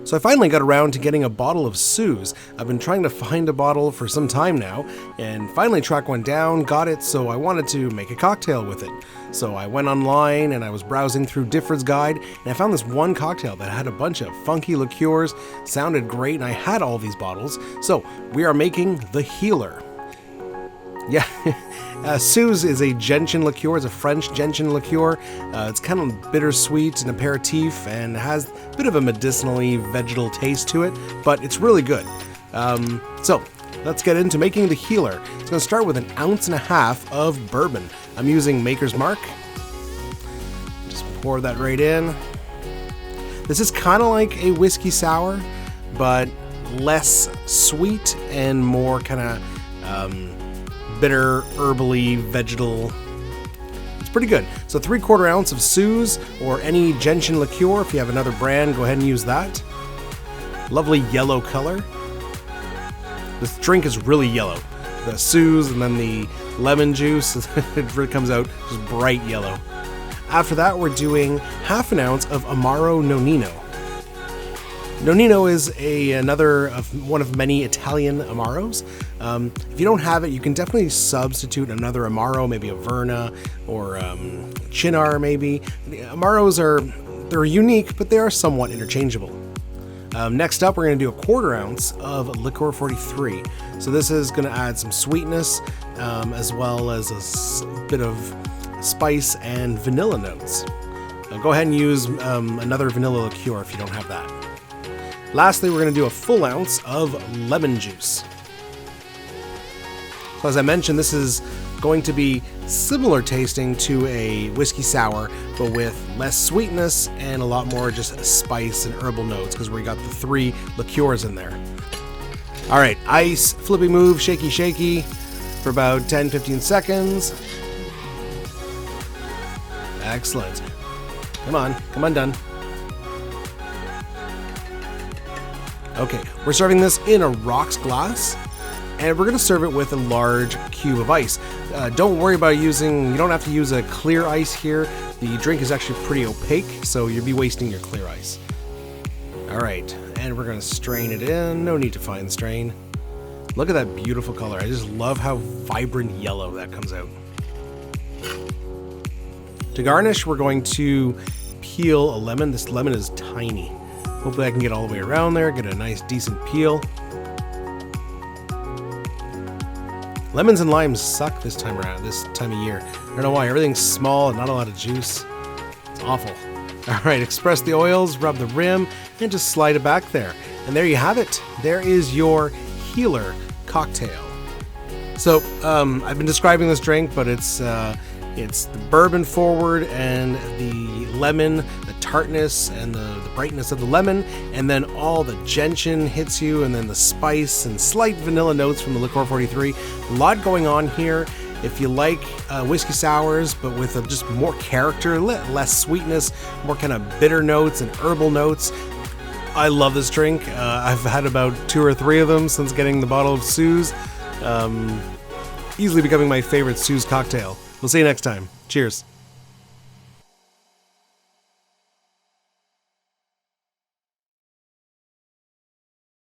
So I finally got around to getting a bottle of Suze. I've been trying to find a bottle for some time now, and finally tracked one down, got it, so I wanted to make a cocktail with it. So I went online and I was browsing through Difford's Guide, and I found this one cocktail that had a bunch of funky liqueurs, sounded great, and I had all these bottles. So we are making the HEALER. Yeah, Suze is a gentian liqueur. It's a French gentian liqueur. It's kind of bittersweet and aperitif and has a bit of a medicinally vegetal taste to it, but it's really good. So let's get into making the HEALER. It's going to start with 1.5 ounces of bourbon. I'm using Maker's Mark. Just pour that right in. This is kind of like a whiskey sour, but less sweet and more kind of bitter, herbally, vegetal. It's pretty good. So 3/4 ounce of Suze or any gentian liqueur. If you have another brand, go ahead and use that. Lovely yellow color. This drink is really yellow. The Suze and then the lemon juice, it really comes out just bright yellow. After that, we're doing 1/2 ounce of Amaro Nonino. Nonino is one of many Italian Amaros. If you don't have it, you can definitely substitute another Amaro, maybe a Verna or Cynar maybe. The Amaros they're unique, but they are somewhat interchangeable. Next up, we're going to do 1/4 ounce of Licor 43. So this is going to add some sweetness as well as a bit of spice and vanilla notes. Go ahead and use another vanilla liqueur if you don't have that. Lastly, we're going to do 1 ounce of lemon juice. So as I mentioned, this is going to be similar tasting to a whiskey sour, but with less sweetness and a lot more just spice and herbal notes because we got the 3 liqueurs in there. All right, ice, flippy move, shaky shaky for about 10-15 seconds. Excellent. Come on, done. Okay, we're serving this in a rocks glass, and we're going to serve it with a large cube of ice. Don't worry about you don't have to use a clear ice here. The drink is actually pretty opaque, so you'll be wasting your clear ice. All right, and we're going to strain it in. No need to fine strain. Look at that beautiful color. I just love how vibrant yellow that comes out. To garnish, we're going to peel a lemon. This lemon is tiny. Hopefully I can get all the way around there, get a nice decent peel. Lemons and limes suck this time of year. I don't know why, everything's small and not a lot of juice. It's awful. All right, express the oils, rub the rim, and just slide it back there. And there you have it. There is your HEALER cocktail. So I've been describing this drink, but it's the bourbon forward and the lemon, the tartness and the brightness of the lemon, and then all the gentian hits you, and then the spice and slight vanilla notes from the Licor 43. A lot going on here. If you like whiskey sours, but with just more character, less sweetness, more kind of bitter notes and herbal notes, I love this drink. I've had about 2 or 3 of them since getting the bottle of Suze. Easily becoming my favorite Suze cocktail. We'll see you next time. Cheers.